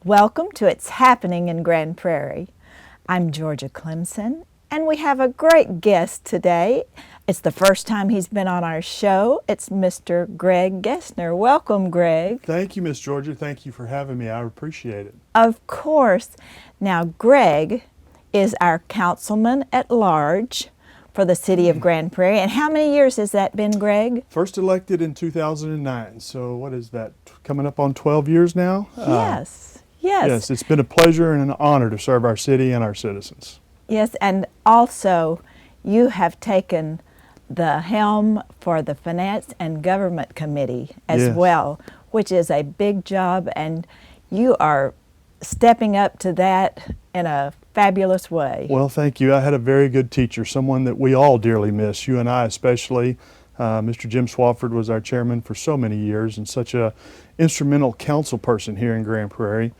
Welcome to It's Happening in Grand Prairie. I'm Georgia Clemson, and we have a great guest today. It's the first time he's been on our show. It's Mr. Greg Gessner. Welcome, Greg. Thank you, Miss Georgia. Thank you for having me. I appreciate it. Of course. Now, Greg is our councilman at large for the city of Grand Prairie. And how many years has that been, Greg? First elected in 2009. So what is that, coming up on 12 years now? Yes. Yes, it's been a pleasure and an honor to serve our city and our citizens. Yes, and also you have taken the helm for the Finance and Government Committee as well, which is a big job, and you are stepping up to that in a fabulous way. Well, thank you. I had a very good teacher, someone that we all dearly miss, you and I especially. Mr. Jim Swafford was our chairman for so many years and such a instrumental council person here in Grand Prairie.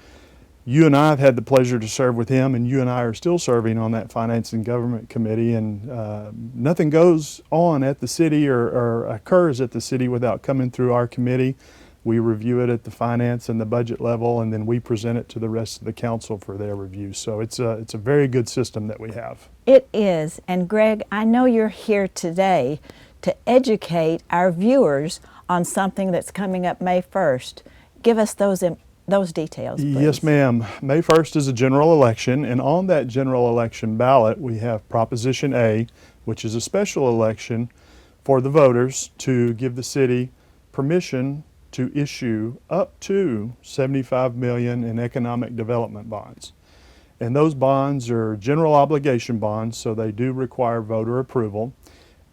You and I have had the pleasure to serve with him, and you and I are still serving on that Finance and Government Committee, and nothing goes on at the city or occurs at the city without coming through our committee. We review it at the finance and the budget level, and then we present it to the rest of the council for their review. So it's a very good system that we have. It is. And Greg, I know you're here today to educate our viewers on something that's coming up May 1st. Give us those details, please. Yes, ma'am. May 1st is a general election, and on that general election ballot we have Proposition A, which is a special election for the voters to give the city permission to issue up to $75 million in economic development bonds. And those bonds are general obligation bonds, so they do require voter approval.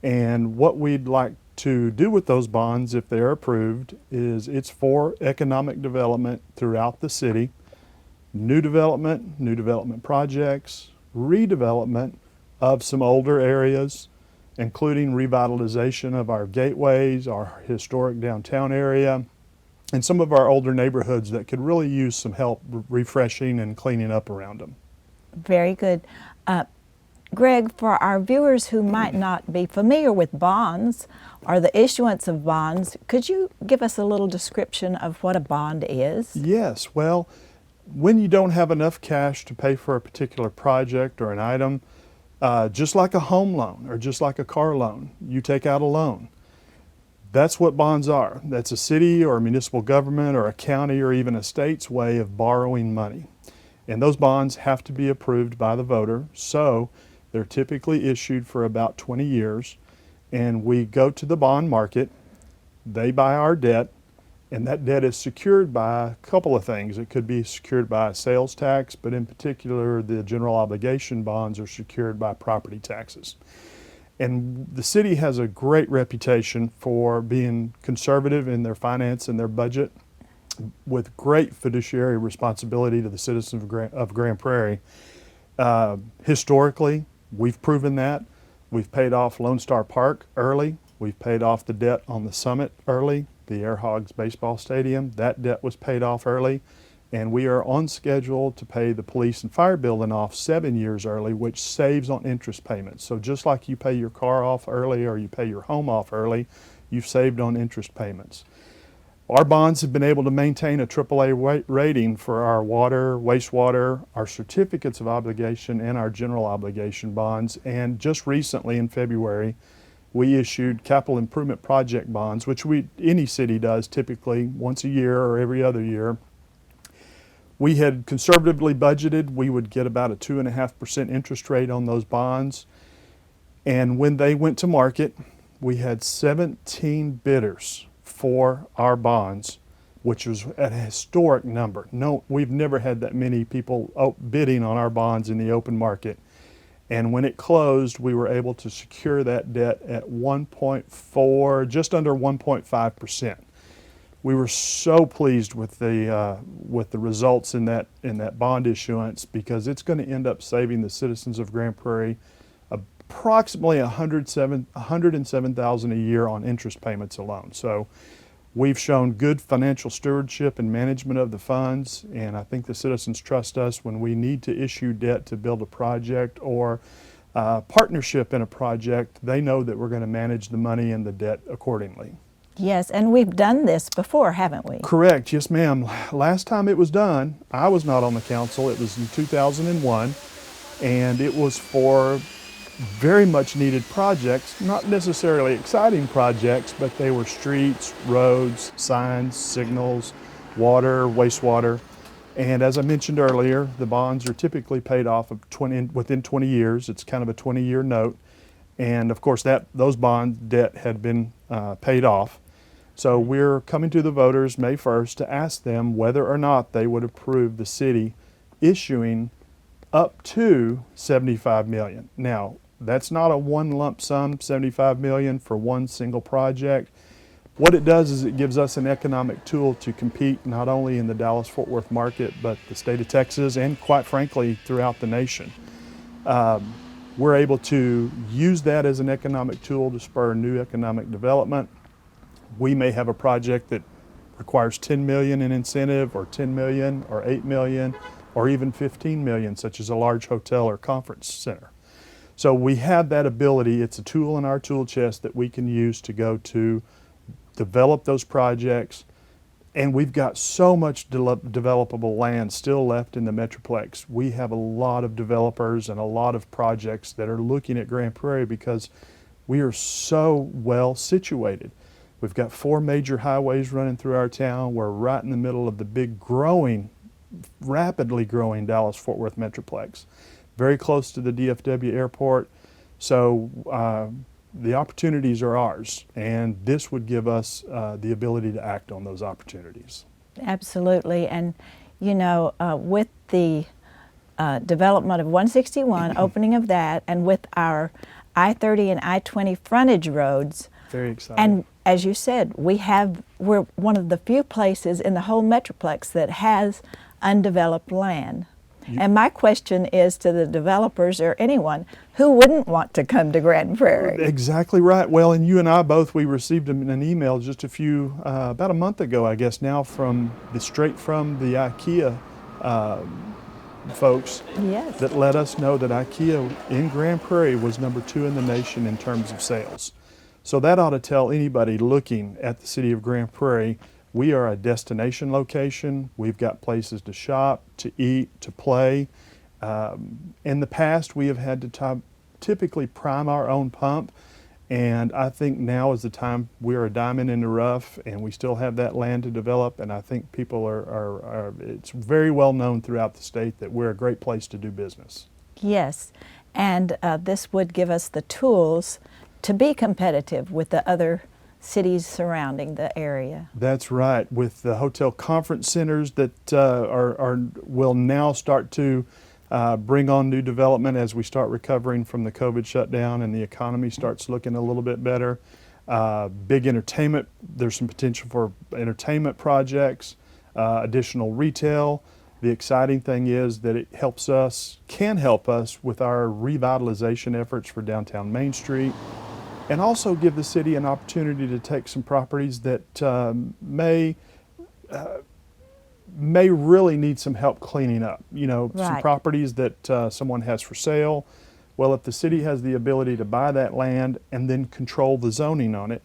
And what we'd like to do with those bonds, if they're approved, is it's for economic development throughout the city, new development projects, redevelopment of some older areas, including revitalization of our gateways, our historic downtown area, and some of our older neighborhoods that could really use some help refreshing and cleaning up around them. Very good. Greg, for our viewers who might not be familiar with bonds or the issuance of bonds, could you give us a little description of what a bond is? Yes. Well, when you don't have enough cash to pay for a particular project or an item, just like a home loan or just like a car loan, you take out a loan. That's what bonds are. That's a city or a municipal government or a county or even a state's way of borrowing money. And those bonds have to be approved by the voter, so they're typically issued for about 20 years. And we go to the bond market, they buy our debt, and that debt is secured by a couple of things. It could be secured by a sales tax, but in particular, the general obligation bonds are secured by property taxes. And the city has a great reputation for being conservative in their finance and their budget, with great fiduciary responsibility to the citizens of Grand Prairie. Historically, we've proven that. We've paid off Lone Star Park early. We've paid off the debt on the Summit early, the Air Hogs baseball stadium. That debt was paid off early. And we are on schedule to pay the police and fire building off 7 years early, which saves on interest payments. So just like you pay your car off early or you pay your home off early, you've saved on interest payments. Our bonds have been able to maintain a AAA rating for our water, wastewater, our certificates of obligation, and our general obligation bonds. And just recently in February, we issued capital improvement project bonds, which any city does typically once a year or every other year. We had conservatively budgeted we would get about a 2.5% interest rate on those bonds. And when they went to market, we had 17 bidders for our bonds, which was a historic number. No, we've never had that many people bidding on our bonds in the open market. And when it closed, we were able to secure that debt at 1.4, just under 1.5%. We were so pleased with the results in that bond issuance, because it's going to end up saving the citizens of Grand Prairie approximately $107,000 a year on interest payments alone. So we've shown good financial stewardship and management of the funds, and I think the citizens trust us when we need to issue debt to build a project or partnership in a project. They know that we're going to manage the money and the debt accordingly. Yes, and we've done this before, haven't we? Correct, yes ma'am. Last time it was done, I was not on the council, it was in 2001, and it was for very much needed projects, not necessarily exciting projects, but they were streets, roads, signs, signals, water, wastewater. And as I mentioned earlier, the bonds are typically paid off within 20 years. It's kind of a 20-year note. And of course, those bond debt had been paid off. So we're coming to the voters May 1st to ask them whether or not they would approve the city issuing up to $75 million. Now, that's not a one lump sum, $75 million for one single project. What it does is it gives us an economic tool to compete not only in the Dallas-Fort Worth market, but the state of Texas and quite frankly, throughout the nation. We're able to use that as an economic tool to spur new economic development. We may have a project that requires 10 million in incentive, or 10 million, or 8 million, or even 15 million, such as a large hotel or conference center. So we have that ability. It's a tool in our tool chest that we can use to go to develop those projects. And we've got so much developable land still left in the Metroplex. We have a lot of developers and a lot of projects that are looking at Grand Prairie because we are so well situated. We've got 4 major highways running through our town. We're right in the middle of the big rapidly growing Dallas-Fort Worth Metroplex. Very close to the DFW airport. So the opportunities are ours, and this would give us the ability to act on those opportunities. Absolutely, and you know, with the development of 161, opening of that, and with our I-30 and I-20 frontage roads, very exciting. And as you said, we're one of the few places in the whole Metroplex that has undeveloped land. And my question is to the developers or anyone, who wouldn't want to come to Grand Prairie? Exactly right. Well, and you and I both, we received an email just about a month ago, I guess now, straight from the IKEA folks. Yes. That let us know that IKEA in Grand Prairie was #2 in the nation in terms of sales. So that ought to tell anybody looking at the city of Grand Prairie, we are a destination location. We've got places to shop, to eat, to play. In the past, we have had to typically prime our own pump, and I think now is the time. We're a diamond in the rough, and we still have that land to develop, and I think people it's very well known throughout the state that we're a great place to do business. Yes, and this would give us the tools to be competitive with the other cities surrounding the area. That's right. With the hotel conference centers that will now start to bring on new development as we start recovering from the COVID shutdown and the economy starts looking a little bit better. Big entertainment, there's some potential for entertainment projects, additional retail. The exciting thing is that it can help us with our revitalization efforts for downtown Main Street, and also give the city an opportunity to take some properties that may really need some help cleaning up. You know, Right. Some properties that someone has for sale. Well, if the city has the ability to buy that land and then control the zoning on it,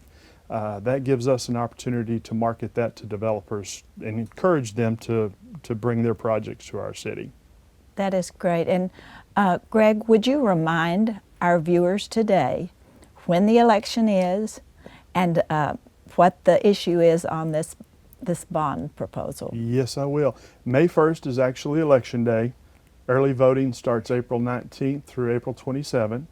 that gives us an opportunity to market that to developers and encourage them to bring their projects to our city. That is great. And Greg, would you remind our viewers today when the election is and what the issue is on this bond proposal? Yes, I will. May 1st is actually Election Day. Early voting starts April 19th through April 27th.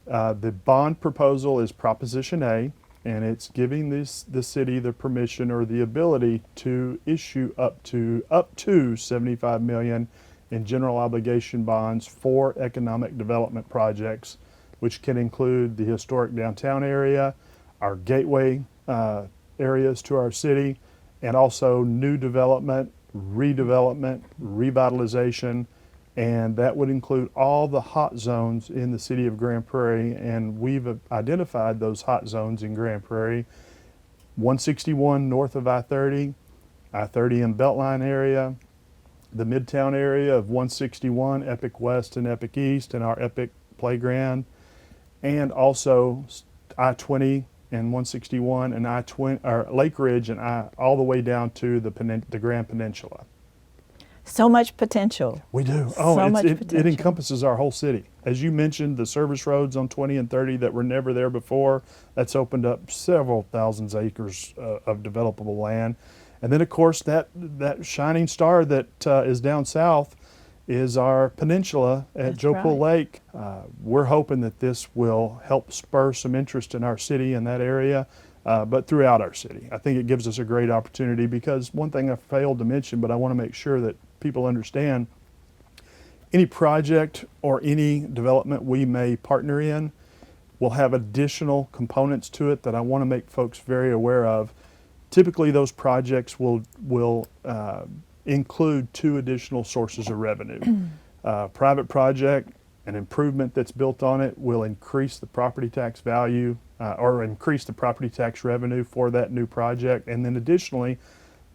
The bond proposal is Proposition A, and it's giving the city the permission or the ability to issue up to $75 million in general obligation bonds for economic development projects, which can include the historic downtown area, our gateway areas to our city, and also new development, redevelopment, revitalization, and that would include all the hot zones in the city of Grand Prairie, and we've identified those hot zones in Grand Prairie: 161 north of I-30, I-30 in Beltline area, the Midtown area of 161, Epic West and Epic East, and our Epic Playground, and also I-20 and 161 and I-20, or Lake Ridge and all the way down to the Grand Peninsula. So much potential. We do. It encompasses our whole city. As you mentioned, the service roads on 20 and 30 that were never there before, that's opened up several thousands acres of developable land. And then, of course, that shining star that is down south is our peninsula at Joe Pool Lake. We're hoping that this will help spur some interest in our city in that area, but throughout our city. I think it gives us a great opportunity because one thing I failed to mention, but I want to make sure that people understand, any project or any development we may partner in will have additional components to it that I want to make folks very aware of. Typically those projects will include 2 additional sources of revenue. Private project, an improvement that's built on it will increase the property tax value or increase the property tax revenue for that new project, and then additionally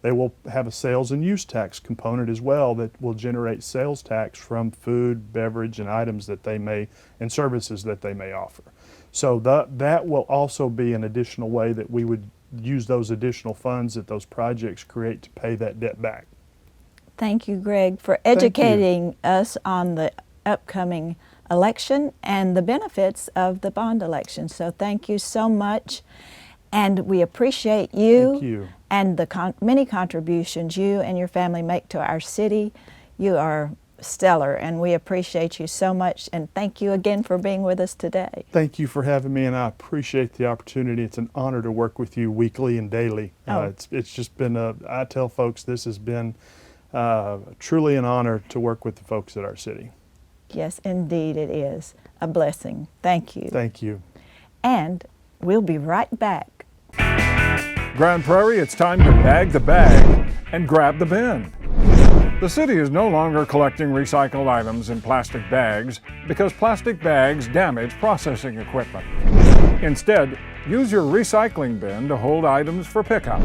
they will have a sales and use tax component as well that will generate sales tax from food, beverage, and items that they may, and services that they may offer. So that will also be an additional way that we would use those additional funds that those projects create to pay that debt back. Thank you, Greg, for educating us on the upcoming election and the benefits of the bond election. So thank you so much. And we appreciate you, and the many contributions you and your family make to our city. You are stellar, and we appreciate you so much. And thank you again for being with us today. Thank you for having me, and I appreciate the opportunity. It's an honor to work with you weekly and daily. It's just been I tell folks this has been truly an honor to work with the folks at our city. Yes, indeed it is. A blessing. Thank you. Thank you. And we'll be right back. Grand Prairie, it's time to bag the bag and grab the bin. The city is no longer collecting recycled items in plastic bags because plastic bags damage processing equipment. Instead, use your recycling bin to hold items for pickup.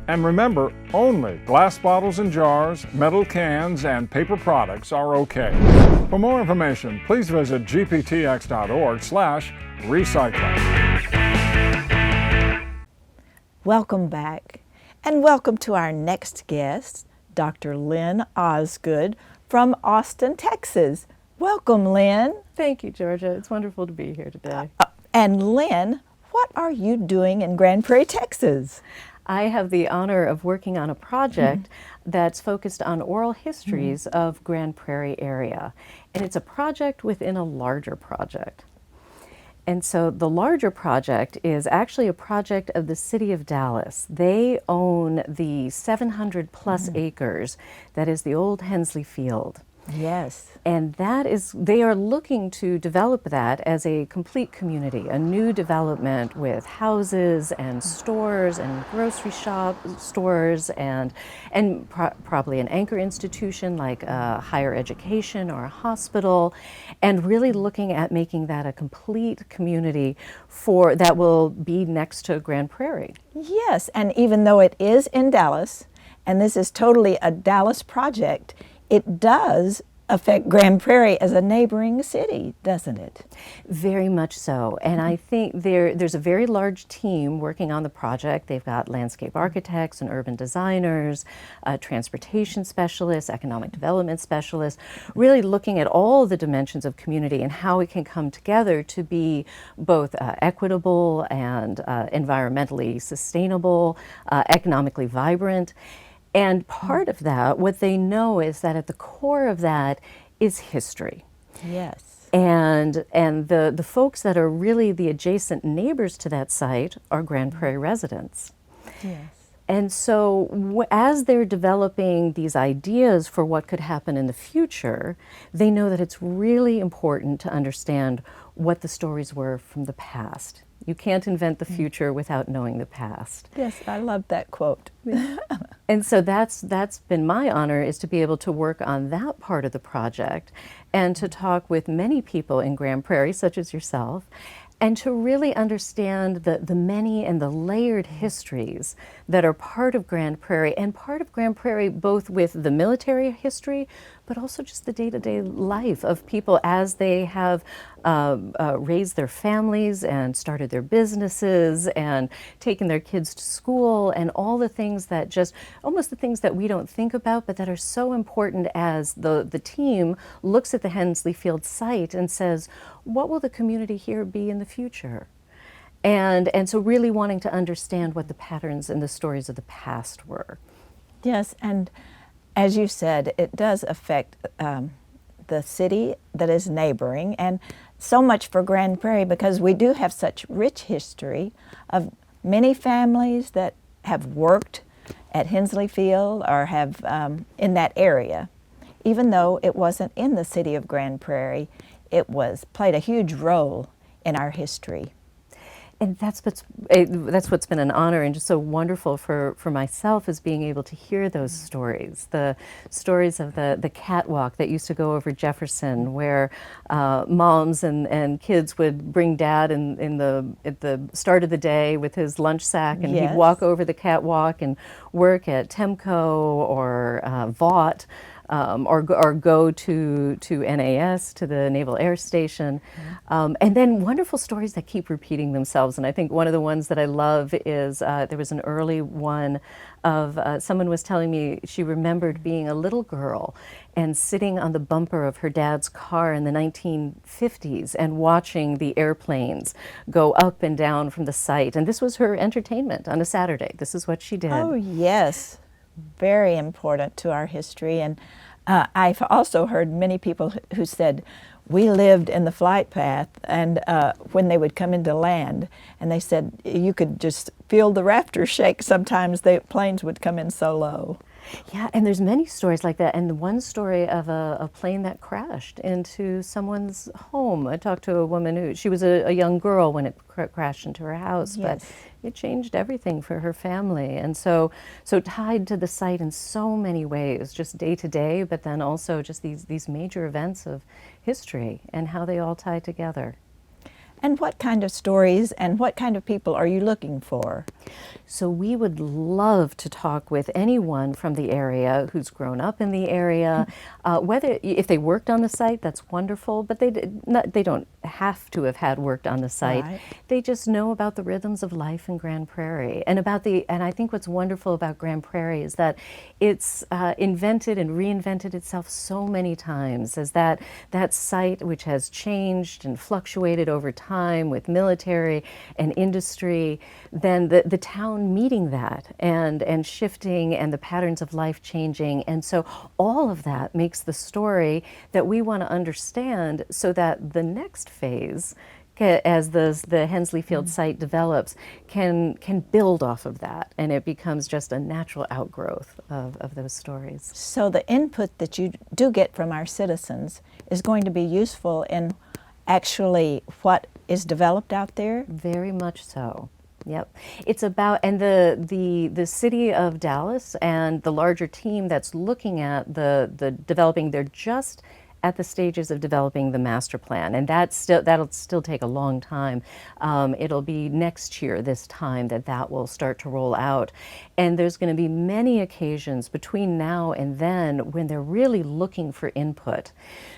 And remember, only glass bottles and jars, metal cans, and paper products are okay. For more information, please visit gptx.org/recycling. Welcome back, and welcome to our next guest, Dr. Lynn Osgood from Austin, Texas. Welcome, Lynn. Thank you, Georgia. It's wonderful to be here today. And Lynn, what are you doing in Grand Prairie, Texas? I have the honor of working on a project that's focused on oral histories of Grand Prairie area. And it's a project within a larger project. And so the larger project is actually a project of the city of Dallas. They own the 700 plus acres that is the old Hensley Field. Yes. And they are looking to develop that as a complete community, a new development with houses and stores and grocery stores and probably an anchor institution like a higher education or a hospital, and really looking at making that a complete community that will be next to Grand Prairie. Yes, and even though it is in Dallas, and this is totally a Dallas project, it does affect Grand Prairie as a neighboring city, doesn't it? Very much so. And I think there's a very large team working on the project. They've got landscape architects and urban designers, transportation specialists, economic development specialists, really looking at all the dimensions of community and how it can come together to be both equitable and environmentally sustainable, economically vibrant. And part of that, what they know is that at the core of that is history. Yes. And the folks that are really the adjacent neighbors to that site are Grand Prairie residents. Yes. And so as they're developing these ideas for what could happen in the future, they know that it's really important to understand what the stories were from the past. You can't invent the future without knowing the past. Yes, I love that quote. And so that's been my honor, is to be able to work on that part of the project and to talk with many people in Grand Prairie, such as yourself, and to really understand the many and the layered histories that are part of Grand Prairie, and part of Grand Prairie both with the military history, but also just the day-to-day life of people as they have raised their families and started their businesses and taken their kids to school, and all the things that just, almost the things that we don't think about, but that are so important as the team looks at the Hensley Field site and says, what will the community here be in the future? And so really wanting to understand what the patterns and the stories of the past were. Yes, and as you said, it does affect the city that is neighboring, and so much for Grand Prairie, because we do have such rich history of many families that have worked at Hensley Field or have in that area. Even though it wasn't in the city of Grand Prairie, it played a huge role in our history. And that's what's been an honor and just so wonderful for myself, is being able to hear those stories. The stories of the catwalk that used to go over Jefferson, where moms and kids would bring dad at the start of the day with his lunch sack, and Yes. he'd walk over the catwalk and work at Temco or Vought. Or go to NAS, to the Naval Air Station. And then wonderful stories that keep repeating themselves. And I think one of the ones that I love is there was an early one of someone was telling me she remembered being a little girl and sitting on the bumper of her dad's car in the 1950s and watching the airplanes go up and down from the site. And this was her entertainment on a Saturday. This is what she did. Oh, yes. Very important to our history. And I've also heard many people who said, we lived in the flight path, and when they would come into land, and they said you could just feel the rafters shake sometimes. The planes would come in so low. Yeah, and there's many stories like that. And the one story of a plane that crashed into someone's home. I talked to a woman she was a young girl when it crashed into her house, Yes. but it changed everything for her family. And so tied to the site in so many ways, just day to day, but then also just these major events of history and how they all tie together. And what kind of stories and what kind of people are you looking for? So we would love to talk with anyone from the area who's grown up in the area, whether if they worked on the site, that's wonderful, but they don't have to have had worked on the site. Right. They just know about the rhythms of life in Grand Prairie, and and I think what's wonderful about Grand Prairie is that it's invented and reinvented itself so many times as that site, which has changed and fluctuated over time with military and industry, then the town meeting that and shifting, and the patterns of life changing. And so all of that makes the story that we want to understand, so that the next phase, as the Hensley Field site develops, can build off of that, and it becomes just a natural outgrowth of those stories. So the input that you do get from our citizens is going to be useful in actually what is developed out there? Very much so. Yep. It's about, and the city of Dallas and the larger team that's looking at the developing, they're just at the stages of developing the master plan, and that'll still take a long time. It'll be next year, this time, that will start to roll out, and there's going to be many occasions between now and then when they're really looking for input.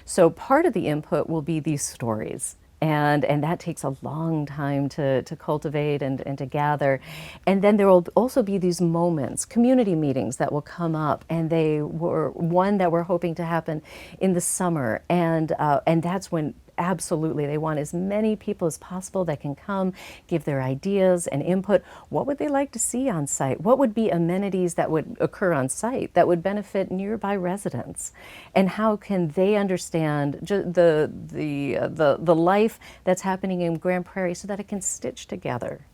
So part of the input will be these stories. And that takes a long time to cultivate and to gather. And then there will also be these moments, community meetings that will come up, and they were one that we're hoping to happen in the summer. And that's when absolutely they want as many people as possible that can come, give their ideas and input. What would they like to see on site? What would be amenities that would occur on site that would benefit nearby residents? And how can they understand the life that's happening in Grand Prairie so that it can stitch together?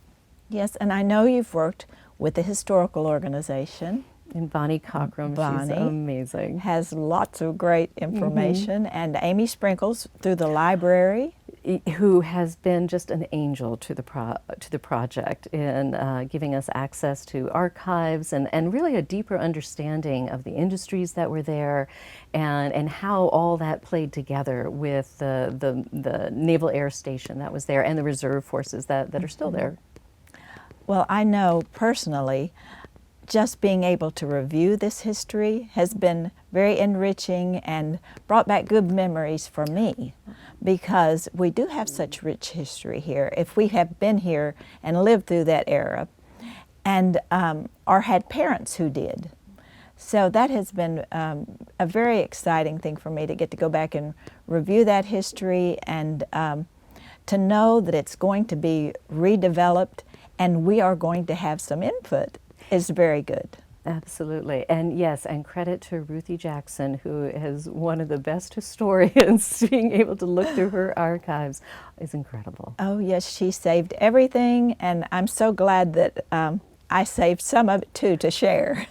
Yes, and I know you've worked with the historical organization. And Bonnie Cockrum, she's amazing. Has lots of great information, and Amy Sprinkles through the library, who has been just an angel to the project in giving us access to archives and really a deeper understanding of the industries that were there, and how all that played together with the Naval Air Station that was there and the reserve forces that are still there. Well, I know personally just being able to review this history has been very enriching and brought back good memories for me, because we do have such rich history here. If we have been here and lived through that era, and or had parents who did. So that has been a very exciting thing for me to get to go back and review that history, and to know that it's going to be redeveloped and we are going to have some input is very good. Absolutely. And yes, and credit to Ruthie Jackson, who is one of the best historians. Being able to look through her archives is incredible. Oh yes, she saved everything, and I'm so glad that I saved some of it too to share.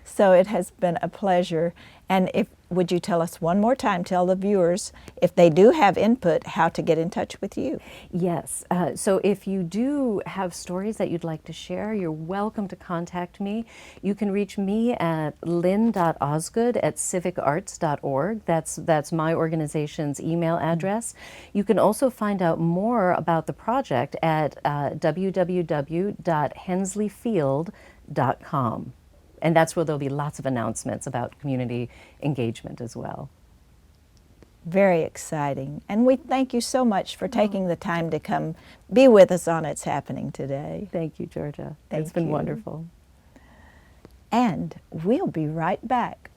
So it has been a pleasure. And would you tell us one more time, tell the viewers, if they do have input, how to get in touch with you? Yes, so if you do have stories that you'd like to share, you're welcome to contact me. You can reach me at lynn.osgood@civicarts.org. That's my organization's email address. You can also find out more about the project at www.hensleyfield.com. And that's where there'll be lots of announcements about community engagement as well. Very exciting. And we thank you so much for taking the time to come be with us on It's Happening Today. Thank you, Georgia. Thank It's been you. wonderful. And we'll be right back.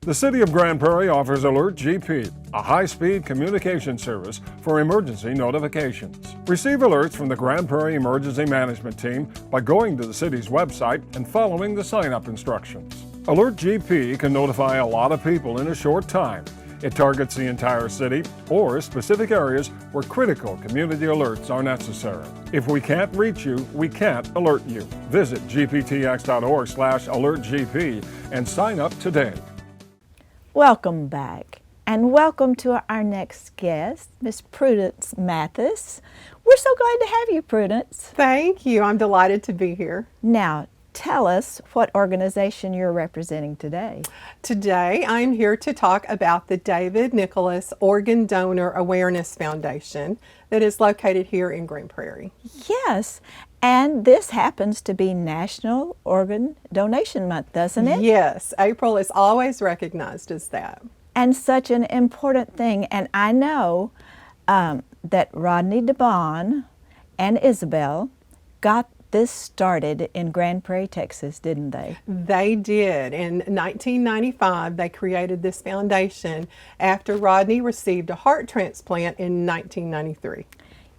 The City of Grand Prairie offers Alert GP, a high-speed communication service for emergency notifications. Receive alerts from the Grand Prairie Emergency Management Team by going to the city's website and following the sign-up instructions. Alert GP can notify a lot of people in a short time. It targets the entire city or specific areas where critical community alerts are necessary. If we can't reach you, we can't alert you. Visit gptx.org/alertgp and sign up today. Welcome back, and welcome to our next guest, Miss Prudence Mathis. We're so glad to have you, Prudence. Thank you. I'm delighted to be here. Now, tell us what organization you're representing today. Today, I'm here to talk about the David Nicholas Organ Donor Awareness Foundation that is located here in Grand Prairie. Yes, and this happens to be National Organ Donation Month, doesn't it? Yes, April is always recognized as that. And such an important thing. And I know that Rodney DeBon and Isabel got this started in Grand Prairie, Texas, didn't they? They did. In 1995, they created this foundation after Rodney received a heart transplant in 1993.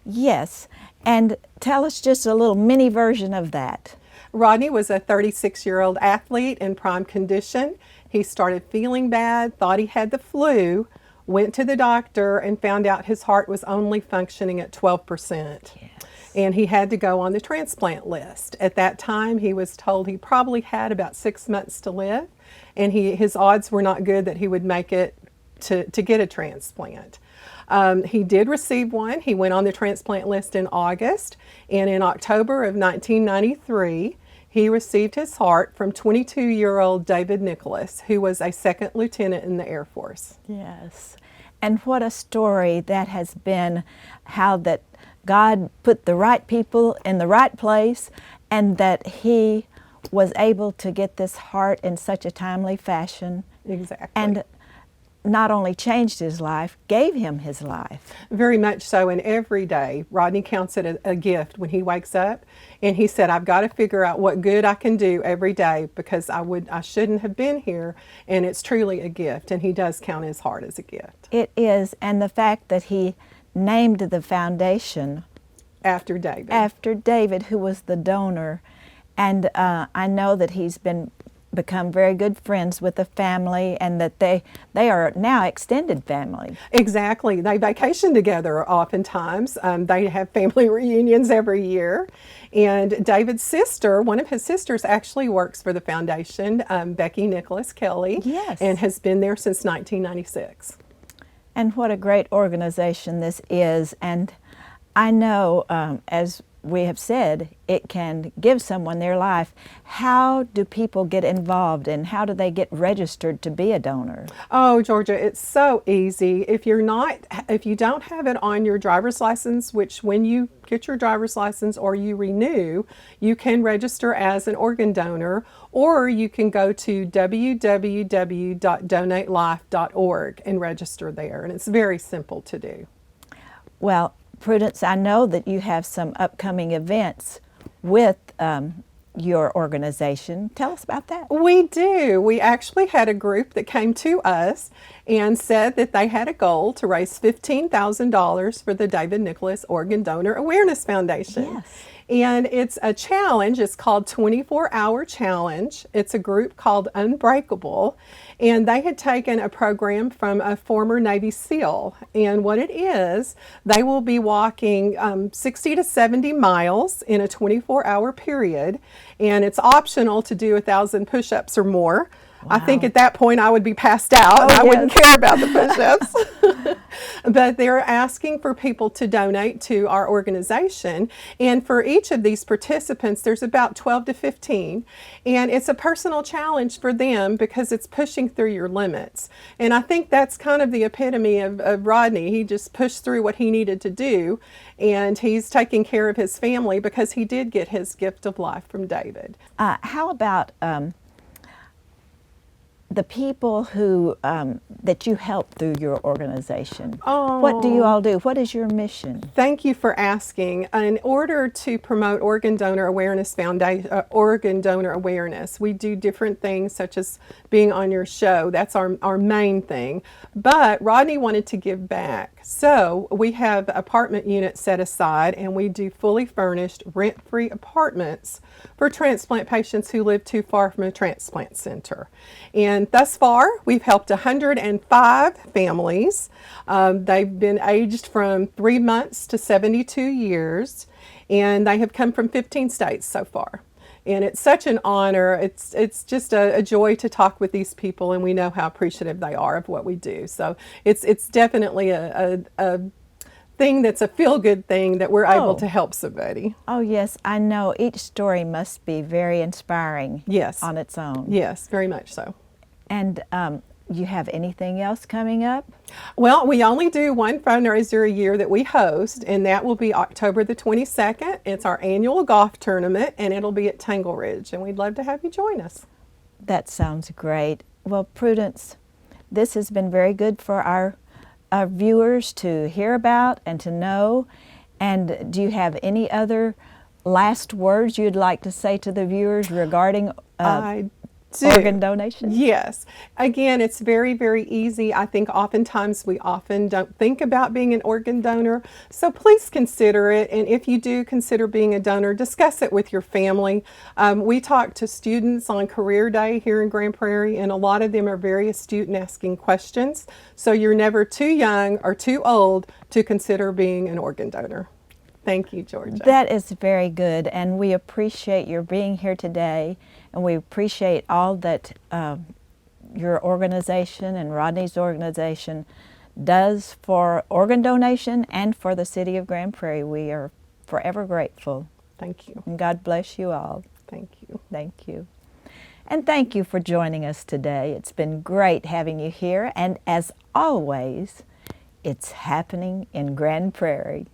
Yes, and tell us just a little mini version of that. Rodney was a 36-year-old athlete in prime condition. He started feeling bad, thought he had the flu, went to the doctor and found out his heart was only functioning at 12%. Yes. And he had to go on the transplant list. At that time, he was told he probably had about 6 months to live, and his odds were not good that he would make it to get a transplant. He did receive one. He went on the transplant list in August, and in October of 1993, he received his heart from 22-year-old David Nicholas, who was a second lieutenant in the Air Force. Yes, and what a story that has been, how that God put the right people in the right place, and that he was able to get this heart in such a timely fashion. Exactly. And not only changed his life, gave him his life. Very much so, and every day, Rodney counts it a gift when he wakes up, and he said, I've got to figure out what good I can do every day because I shouldn't have been here, and it's truly a gift, and he does count his heart as a gift. It is, and the fact that he named the foundation After David, who was the donor, and I know that he's become very good friends with the family, and that they are now extended family. Exactly. They vacation together oftentimes. They have family reunions every year. And David's sister, one of his sisters, actually works for the foundation, Becky Nicholas Kelly, Yes. and has been there since 1996. And what a great organization this is. And I know as we have said it can give someone their life. How do people get involved, and how do they get registered to be a donor? Oh, Georgia, it's so easy. If you don't have it on your driver's license, which when you get your driver's license or you renew, you can register as an organ donor, or you can go to www.donatelife.org and register there, and it's very simple to do. Well, Prudence, I know that you have some upcoming events with your organization. Tell us about that. We do. We actually had a group that came to us and said that they had a goal to raise $15,000 for the David Nicholas Organ Donor Awareness Foundation. Yes. And it's a challenge. It's called 24-Hour Challenge. It's a group called Unbreakable. And they had taken a program from a former Navy SEAL. And what it is, they will be walking 60 to 70 miles in a 24-hour period. And it's optional to do 1,000 push-ups or more. Wow. I think at that point I would be passed out. Oh, I yes. wouldn't care about the push-ups. But they're asking for people to donate to our organization. And for each of these participants, there's about 12 to 15. And it's a personal challenge for them because it's pushing through your limits. And I think that's kind of the epitome of Rodney. He just pushed through what he needed to do. And he's taking care of his family because he did get his gift of life from David. How about the people who that you help through your organization? Oh. What do you all do? What is your mission? Thank you for asking. In order to promote Organ Donor Awareness Organ Donor Awareness, we do different things such as being on your show. That's our main thing. But Rodney wanted to give back. So we have apartment units set aside, and we do fully furnished, rent-free apartments for transplant patients who live too far from a transplant center. And thus far, we've helped 105 families. They've been aged from 3 months to 72 years, and they have come from 15 states so far. And it's such an honor. It's just a joy to talk with these people, and we know how appreciative they are of what we do. So it's definitely a thing that's a feel-good thing that we're able to help somebody. Oh yes, I know. Each story must be very inspiring. Yes. On its own. Yes, very much so. And you have anything else coming up? Well, we only do one fundraiser a year that we host, and that will be October the 22nd. It's our annual golf tournament, and it'll be at Tangle Ridge, and we'd love to have you join us. That sounds great. Well, Prudence, this has been very good for our viewers to hear about and to know. And do you have any other last words you'd like to say to the viewers regarding organ donation? Yes. Again, it's very, very easy. I think oftentimes we don't think about being an organ donor. So please consider it. And if you do consider being a donor, discuss it with your family. We talk to students on career day here in Grand Prairie, and a lot of them are very astute in asking questions. So you're never too young or too old to consider being an organ donor. Thank you, Georgia. That is very good, and we appreciate your being here today, and we appreciate all that your organization and Rodney's organization does for organ donation and for the city of Grand Prairie. We are forever grateful. Thank you. And God bless you all. Thank you. Thank you. And thank you for joining us today. It's been great having you here, and as always, it's happening in Grand Prairie.